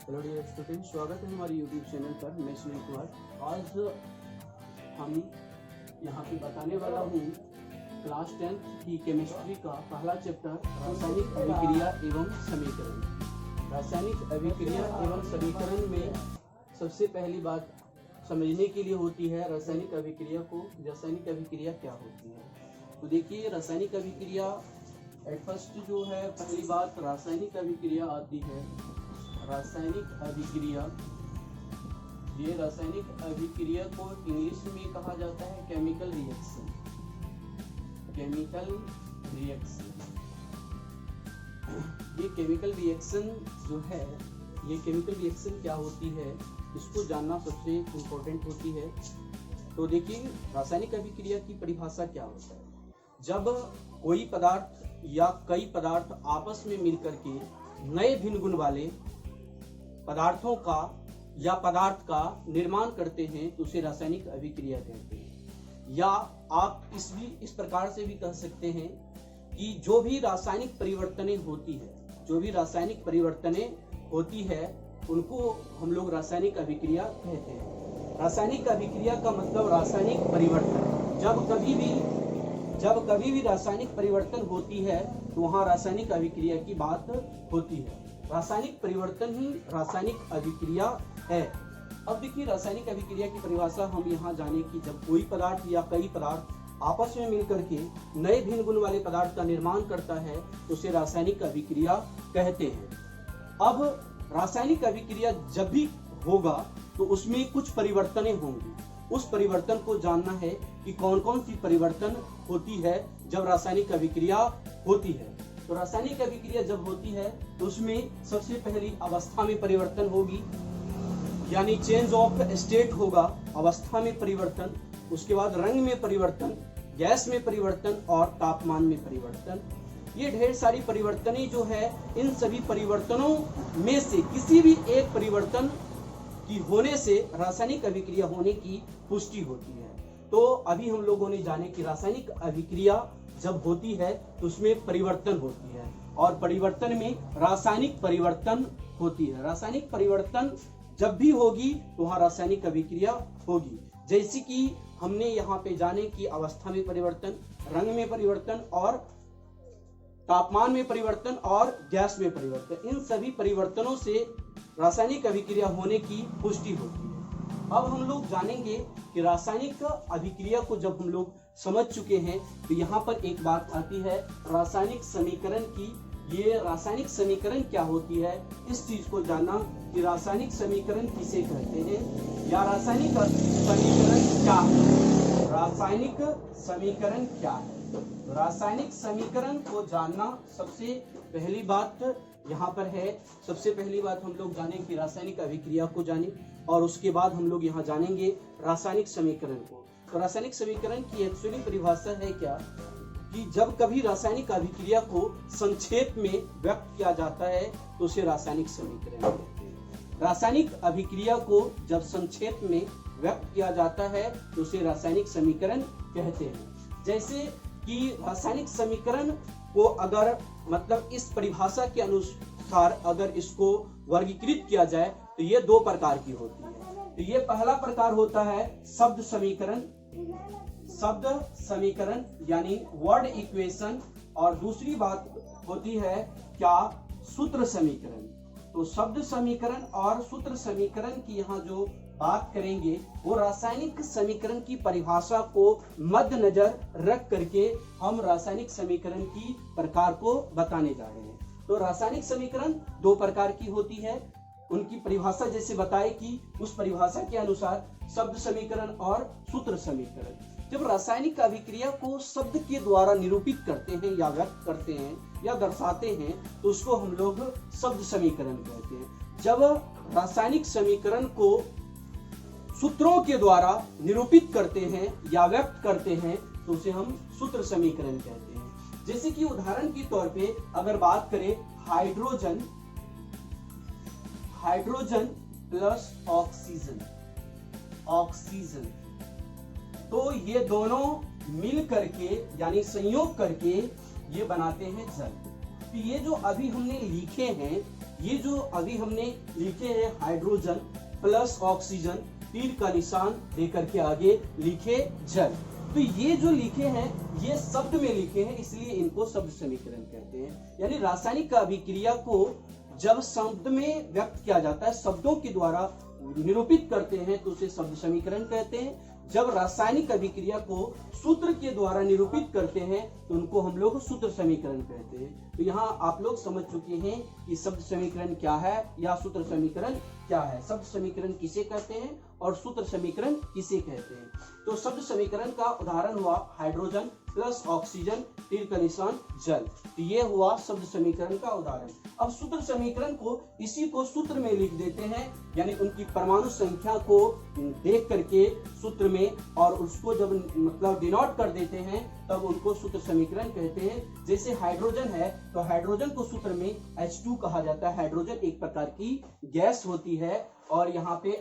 Hello dear student, स्वागत है हमारे यूट्यूब चैनल पर। मैं सुनील कुमार। आज हम यहाँ पे बताने वाला हूँ क्लास 10 की केमिस्ट्री का पहला चैप्टर रासायनिक अभिक्रिया एवं समीकरण। रासायनिक अभिक्रिया एवं समीकरण में सबसे पहली बात समझने के लिए होती है रासायनिक अभिक्रिया क्या होती है। तो देखिए, रासायनिक अभिक्रिया एट फर्स्ट जो है, पहली बात रासायनिक अभिक्रिया आती है। रासायनिक अभिक्रिया, ये रासायनिक अभिक्रिया को इंग्लिश में कहा जाता है केमिकल रिएक्शन। केमिकल रिएक्शन, ये केमिकल रिएक्शन जो है, ये केमिकल रिएक्शन क्या होती है, इसको जानना सबसे इम्पोर्टेंट होती है। तो देखिए, रासायनिक अभिक्रिया की परिभाषा क्या होता है। जब कोई पदार्थ या कई पदार्थ आपस में मिलकर के नए भिन्न गुण वाले पदार्थों का या पदार्थ का निर्माण करते हैं तो उसे रासायनिक अभिक्रिया कहते हैं। या आप इस प्रकार से भी कह सकते हैं कि जो भी रासायनिक परिवर्तनें होती है उनको हम लोग रासायनिक अभिक्रिया कहते हैं। रासायनिक अभिक्रिया का मतलब रासायनिक परिवर्तन। जब कभी भी रासायनिक परिवर्तन होती है तो वहाँ रासायनिक अभिक्रिया की बात होती है। रासायनिक परिवर्तन ही रासायनिक अभिक्रिया है। अब देखिए, रासायनिक अभिक्रिया की परिभाषा हम यहाँ जाने की, जब कोई पदार्थ या कई पदार्थ आपस में मिलकर के नए भिन्न गुण वाले पदार्थ का निर्माण करता है तो उसे रासायनिक अभिक्रिया कहते हैं। अब रासायनिक अभिक्रिया जब भी होगा तो उसमें कुछ परिवर्तनें होंगी। उस परिवर्तन को जानना है कि कौन कौन सी परिवर्तन होती है जब रासायनिक अभिक्रिया होती है। तो रासायनिक अभिक्रिया जब होती है तो उसमें सबसे पहली अवस्था में परिवर्तन होगी, यानी चेंज ऑफ स्टेट होगा, अवस्था में परिवर्तन। उसके बाद रंग में परिवर्तन, गैस में परिवर्तन और तापमान में परिवर्तन। ये ढेर सारी परिवर्तनें जो है, इन सभी परिवर्तनों में से किसी भी एक परिवर्तन की होने से रासायनिक अभिक्रिया होने की पुष्टि होती है। तो अभी हम लोगों ने जाने कि रासायनिक अभिक्रिया जब होती है तो उसमें परिवर्तन होती है और परिवर्तन में रासायनिक परिवर्तन होती है। रासायनिक परिवर्तन जब भी होगी तो वहाँ रासायनिक अभिक्रिया होगी। जैसे कि हमने यहाँ पे जाने की अवस्था में परिवर्तन, रंग में परिवर्तन और तापमान में परिवर्तन और गैस में परिवर्तन, इन सभी परिवर्तनों से रासायनिक अभिक्रिया होने की पुष्टि होती है। अब हम लोग जानेंगे कि रासायनिक अभिक्रिया को जब हम लोग समझ चुके हैं तो यहाँ पर एक बात आती है रासायनिक समीकरण की। ये रासायनिक समीकरण क्या होती है, इस चीज को जानना कि रासायनिक समीकरण किसे कहते हैं या रासायनिक समीकरण क्या है। रासायनिक समीकरण क्या है? रासायनिक समीकरण को जानना सबसे पहली बात यहाँ पर है। सबसे पहली बात हम लोग जानें कि रासायनिक अभिक्रिया को जानें और उसके बाद हम लोग यहाँ जानेंगे रासायनिक समीकरण को। तो रासायनिक समीकरण की एक्चुअली परिभाषा है क्या कि जब कभी रासायनिक अभिक्रिया को संक्षेप में व्यक्त किया जाता है तो उसे रासायनिक समीकरण कहते हैं। रासायनिक अभिक्रिया को जब संक्षेप में व्यक्त किया जाता है तो उसे रासायनिक समीकरण कहते हैं। जैसे कि रासायनिक समीकरण को अगर मतलब इस परिभाषा के अनुसार अगर इसको वर्गीकृत किया जाए तो ये दो प्रकार की होती है। तो ये पहला प्रकार होता है शब्द समीकरण यानी वर्ड इक्वेशन, और दूसरी बात होती है क्या, सूत्र समीकरण। तो शब्द समीकरण और सूत्र समीकरण की यहाँ जो बात करेंगे वो रासायनिक समीकरण की परिभाषा को मद्देनजर रख करके हम रासायनिक समीकरण की प्रकार को बताने जा रहे हैं। तो रासायनिक समीकरण दो प्रकार की होती है, उनकी परिभाषा जैसे बताए कि उस परिभाषा के अनुसार शब्द समीकरण और सूत्र समीकरण। जब रासायनिक अभिक्रिया को शब्द के द्वारा निरूपित करते हैं या व्यक्त करते हैं या दर्शाते हैं तो उसको हम लोग शब्द समीकरण कहते हैं। जब रासायनिक समीकरण को सूत्रों के द्वारा निरूपित करते हैं या व्यक्त करते हैं तो उसे हम सूत्र समीकरण कहते हैं। जैसे कि उदाहरण के तौर पे अगर बात करें हाइड्रोजन प्लस ऑक्सीजन, तो ये दोनों मिल करके यानी संयोग करके ये बनाते हैं जल। तो ये जो अभी हमने लिखे हैं ये जो अभी हमने लिखे हैं हाइड्रोजन प्लस ऑक्सीजन, तीर का निशान देकर के आगे लिखे जल, तो ये जो लिखे हैं ये शब्द में लिखे हैं, इसलिए इनको शब्द समीकरण कहते हैं। यानी रासायनिक अभिक्रिया को जब शब्द में व्यक्त किया जाता है, शब्दों के द्वारा निरूपित करते हैं, तो उसे शब्द समीकरण कहते हैं। जब रासायनिक अभिक्रिया को सूत्र के द्वारा निरूपित करते हैं तो उनको हम लोग सूत्र समीकरण कहते हैं। तो यहाँ आप लोग समझ चुके हैं कि शब्द समीकरण क्या है या सूत्र समीकरण क्या है। शब्द समीकरण किसे कहते हैं और सूत्र समीकरण किसे कहते हैं। तो शब्द समीकरण का उदाहरण हुआ हाइड्रोजन प्लस ऑक्सीजन, तीर का निशान जल, तो ये हुआ शब्द समीकरण का उदाहरण। अब सूत्र समीकरण को इसी को सूत्र में लिख देते हैं, यानी उनकी परमाणु संख्या को देख करके सूत्र में, और उसको जब मतलब डिनोट कर देते हैं तब उनको सूत्र समीकरण कहते हैं। जैसे हाइड्रोजन है तो हाइड्रोजन को सूत्र में H2 कहा जाता है। हाइड्रोजन एक प्रकार की गैस होती है, और यहाँ पे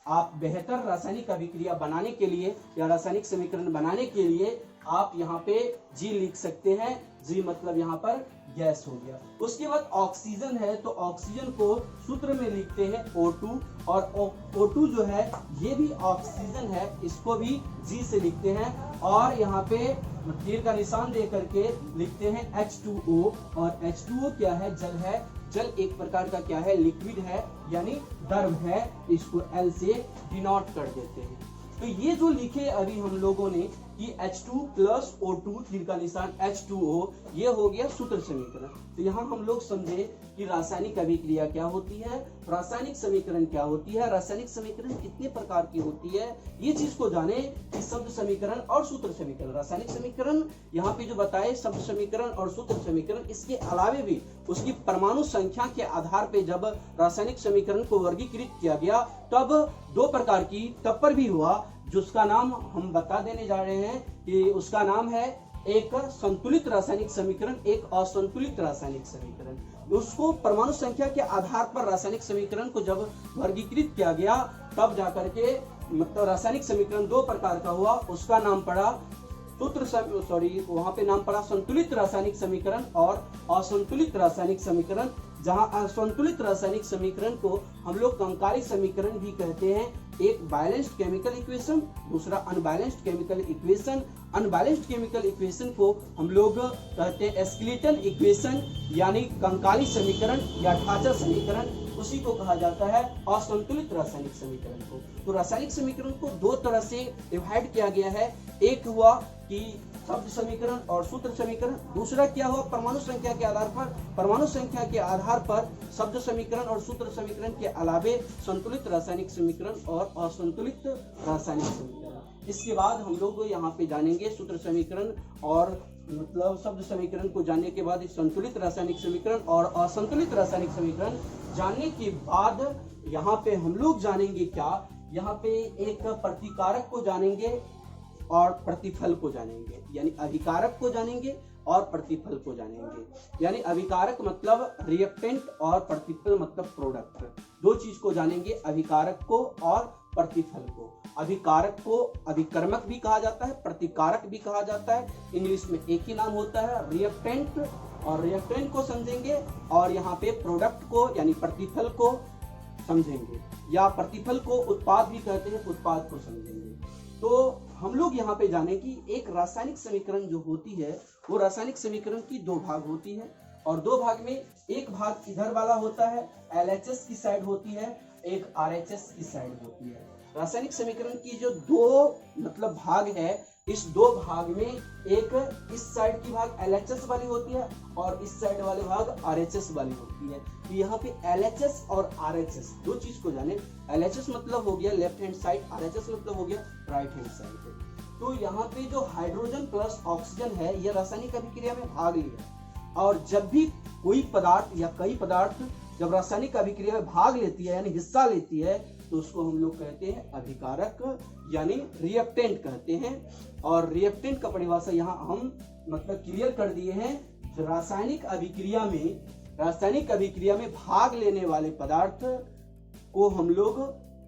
आप बेहतर रासायनिक अभिक्रिया बनाने के लिए या रासायनिक समीकरण बनाने के लिए आप यहाँ पे G लिख सकते हैं। G मतलब यहाँ पर गैस हो गया। उसके बाद ऑक्सीजन है तो ऑक्सीजन को सूत्र में लिखते हैं O2, और O2 जो है ये भी ऑक्सीजन है, इसको भी G से लिखते हैं, और यहाँ पे तीर का निशान दे करके लिखते हैं H2O, और H2O क्या है? जल है। जल एक प्रकार का क्या है? लिक्विड है, यानी द्रव है, इसको L से डिनोट कर देते हैं। तो ये जो लिखे अभी हम लोगों ने कि H2 प्लस O2, तीर का निशान H2O, ये हो गया सूत्र समीकरण। तो यहाँ हम लोग समझे कि रासायनिक अभिक्रिया क्या होती है, रासायनिक समीकरण क्या होती है, रासायनिक समीकरण कितने प्रकार की होती है, ये चीज को जाने कि शब्द समीकरण और सूत्र समीकरण। रासायनिक समीकरण यहाँ पे जो बताए शब्द समीकरण और सूत्र समीकरण, इसके अलावे भी उसकी परमाणु संख्या के आधार पे जब रासायनिक समीकरण को वर्गीकृत किया गया तब दो प्रकार की तब पर भी हुआ, जिसका नाम हम बता देने जा रहे हैं कि उसका नाम है एक संतुलित रासायनिक समीकरण, एक असंतुलित रासायनिक समीकरण। उसको परमाणु संख्या के आधार पर रासायनिक समीकरण को जब वर्गीकृत किया गया तब जाकर के मतलब रासायनिक समीकरण दो प्रकार का हुआ, उसका नाम पड़ा वहां पे नाम पड़ा संतुलित रासायनिक समीकरण और असंतुलित रासायनिक समीकरण। जहां असंतुलित रासायनिक समीकरण को हम लोग कंकारी समीकरण भी कहते हैं। एक बैलेंस्ड केमिकल इक्वेशन, दूसरा unbalanced chemical equation. Unbalanced chemical equation को हम लोग कहते हैं स्केलेटन इक्वेशन, यानी कंकारी समीकरण या ढांचा समीकरण, उसी को कहा जाता है असंतुलित रासायनिक समीकरण को। तो रासायनिक समीकरण को दो तरह से डिवाइड किया गया है। एक हुआ कि शब्द समीकरण और सूत्र समीकरण, दूसरा क्या हुआ परमाणु संख्या के आधार पर। परमाणु संख्या के आधार पर शब्द समीकरण और सूत्र समीकरण के अलावे संतुलित रासायनिक समीकरण और असंतुलित रासायनिक समीकरण। इसके बाद हम लोग यहाँ पे जानेंगे सूत्र समीकरण और मतलब शब्द समीकरण को जानने के बाद संतुलित रासायनिक समीकरण और असंतुलित रासायनिक समीकरण जानने के बाद यहाँ पे हम लोग जानेंगे क्या, यहाँ पे एक प्रतिकारक को जानेंगे और प्रतिफल को जानेंगे, यानी अभिकारक को जानेंगे और प्रतिफल को जानेंगे। यानी अभिकारक मतलब रिएक्टेंट और प्रतिफल मतलब प्रोडक्ट। दो चीज को जानेंगे, अभिकारक को और प्रतिफल को। अभिकारक को अभिकर्मक भी कहा जाता है, प्रतिकारक भी कहा जाता है। इंग्लिश में एक ही नाम होता है रिएक्टेंट, और रिएक्टेंट को समझेंगे और यहाँ पे प्रोडक्ट को यानी प्रतिफल को समझेंगे, या प्रतिफल को उत्पाद भी कहते हैं, उत्पाद को समझेंगे। तो हम लोग यहाँ पे जाने कि एक रासायनिक समीकरण जो होती है वो रासायनिक समीकरण की दो भाग होती है, और दो भाग में एक भाग इधर वाला होता है LHS की साइड होती है, एक RHS की साइड होती है। रासायनिक समीकरण की जो दो मतलब भाग है, इस दो भाग में एक इस साइड की भाग LHS वाली होती है और इस साइड वाले भाग RHS वाली होती है। तो यहाँ पे LHS और RHS दो चीज को जाने। LHS मतलब हो गया लेफ्ट हैंड साइड, RHS मतलब हो गया राइट हैंड साइड। तो यहाँ पे जो हाइड्रोजन प्लस ऑक्सीजन है ये रासायनिक अभिक्रिया में भाग लिया, और जब भी कोई पदार्थ या कई पदार्थ जब रासायनिक अभिक्रिया में भाग लेती है यानी हिस्सा लेती है तो उसको हम लोग कहते हैं अभिकारक यानी रिएक्टेंट कहते हैं। और रिएक्टेंट का परिभाषा यहाँ हम मतलब क्लियर कर दिए हैं। रासायनिक अभिक्रिया में भाग लेने वाले पदार्थ को हम लोग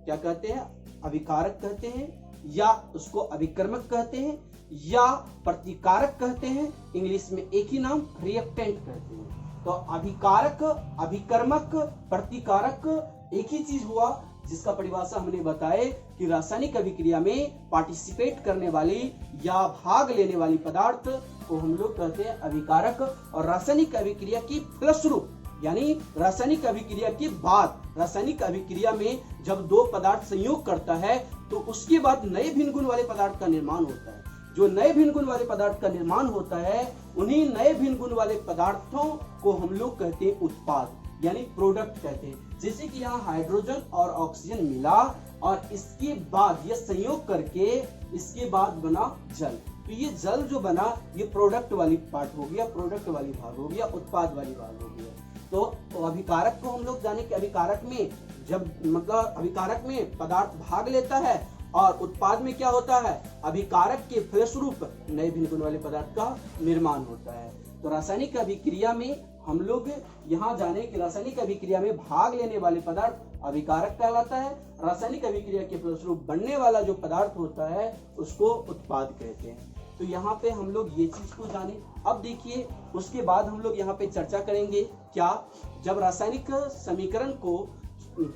क्या कहते हैं? अभिकारक कहते हैं, या उसको अभिकर्मक कहते हैं, या प्रतिकारक कहते हैं। इंग्लिश में एक ही नाम रिएक्टेंट कहते हैं। तो अभिकारक, अभिकर्मक, प्रतिकारक एक ही चीज हुआ, जिसका परिभाषा हमने बताए कि रासायनिक अभिक्रिया में पार्टिसिपेट करने वाली या भाग लेने वाली पदार्थ को हम लोग कहते हैं अभिकारक। और रासायनिक अभिक्रिया की फलस्वरूप यानी रासायनिक अभिक्रिया के बाद, रासायनिक अभिक्रिया में जब दो पदार्थ संयोग करता है तो उसके बाद नए भिन्न गुण वाले पदार्थ का निर्माण होता है। जो नए भिन्न गुण वाले पदार्थ का निर्माण होता है, उन्हीं नए भिन्न गुण वाले पदार्थों को हम लोग कहते हैं उत्पाद यानी प्रोडक्ट कहते हैं। जैसे कि यहाँ हाइड्रोजन और ऑक्सीजन मिला और इसके बाद यह संयोग करके इसके बाद बना जल, तो ये जल जो बना ये प्रोडक्ट वाली पार्ट हो गया, प्रोडक्ट वाली भाग हो गया, उत्पाद वाली भाग हो गया। तो अभिकारक को हम लोग जाने कि अभिकारक में जब मतलब अभिकारक में पदार्थ भाग लेता है और उत्पाद में क्या होता है, अभिकारक के फलस्वरूप नए भिन्न गुण वाले पदार्थ का निर्माण होता है। तो रासायनिक अभिक्रिया में हम लोग यहाँ जाने कि रासायनिक अभिक्रिया में भाग लेने वाले पदार्थ अभिकारक कहलाता है। रासायनिक अभिक्रिया के फलस्वरूप बनने वाला जो पदार्थ होता है उसको उत्पाद कहते हैं। तो यहाँ पे हम लोग ये चीज को जाने। अब देखिए उसके बाद हम लोग यहाँ पे चर्चा करेंगे क्या, जब रासायनिक समीकरण को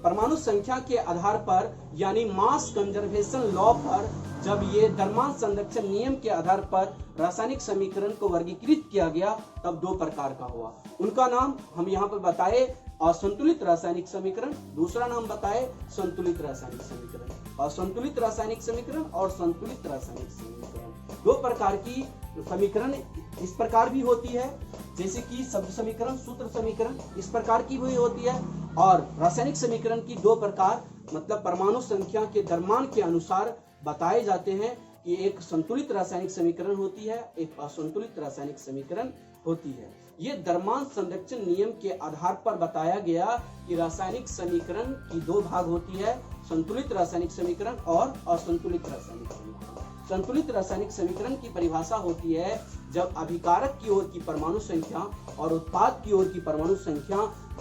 परमाणु संख्या के आधार पर यानी मास कंजर्वेशन लॉ पर, जब ये द्रव्यमान संरक्षण नियम के आधार पर रासायनिक समीकरण को वर्गीकृत किया गया, तब दो प्रकार का हुआ। उनका नाम हम यहाँ पर बताए असंतुलित रासायनिक समीकरण, दूसरा नाम बताए संतुलित रासायनिक समीकरण। असंतुलित रासायनिक समीकरण और संतुलित रासायनिक समीकरण, दो प्रकार की समीकरण इस प्रकार भी होती है, जैसे कि शब्द समीकरण, सूत्र समीकरण इस प्रकार की भी होती है। और रासायनिक समीकरण की दो प्रकार मतलब परमाणु संख्या के द्रव्यमान के अनुसार बताए जाते हैं कि एक संतुलित रासायनिक समीकरण होती है, एक असंतुलित रासायनिक समीकरण होती है। ये द्रव्यमान संरक्षण नियम के आधार पर बताया गया कि रासायनिक समीकरण की दो भाग होती है, संतुलित रासायनिक समीकरण और असंतुलित रासायनिक समीकरण। संतुलित रासायनिक समीकरण की परिभाषा होती है जब अभिकारक की ओर की परमाणु संख्या और उत्पाद की ओर की परमाणु संख्या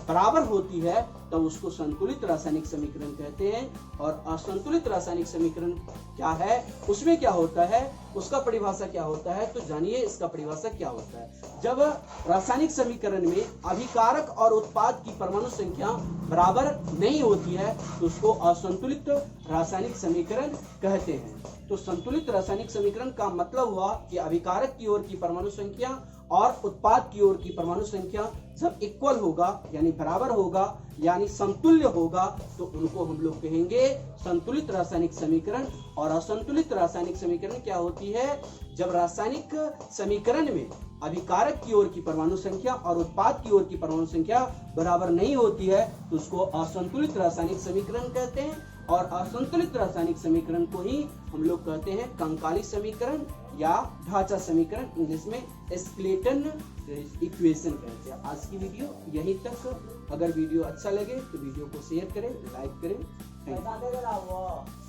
बराबर होती है तब उसको संतुलित रासायनिक समीकरण कहते हैं। और असंतुलित रासायनिक समीकरण क्या है, उसमें क्या होता है, उसका परिभाषा क्या होता है, तो जानिए इसका परिभाषा क्या होता है। जब रासायनिक समीकरण में अभिकारक और उत्पाद की परमाणु संख्या बराबर नहीं होती है तो उसको असंतुलित रासायनिक समीकरण कहते हैं। तो संतुलित रासायनिक समीकरण का मतलब हुआ कि अभिकारक की ओर की परमाणु संख्या और उत्पाद की ओर की परमाणु संख्या जब इक्वल होगा यानी बराबर होगा यानी समतुल्य होगा तो उनको हम लोग कहेंगे संतुलित रासायनिक समीकरण। और असंतुलित रासायनिक समीकरण क्या होती है, जब रासायनिक समीकरण में अभिकारक की ओर की परमाणु संख्या और उत्पाद की ओर की परमाणु संख्या बराबर नहीं होती है तो उसको असंतुलित रासायनिक समीकरण कहते हैं। और असंतुलित रासायनिक समीकरण को ही हम लोग कहते हैं कंकाली समीकरण या ढांचा समीकरण, इंग्लिश में स्केलेटन इक्वेशन कहते हैं। आज की वीडियो यहीं तक। अगर वीडियो अच्छा लगे तो वीडियो को शेयर करें, लाइक करें। Thank you.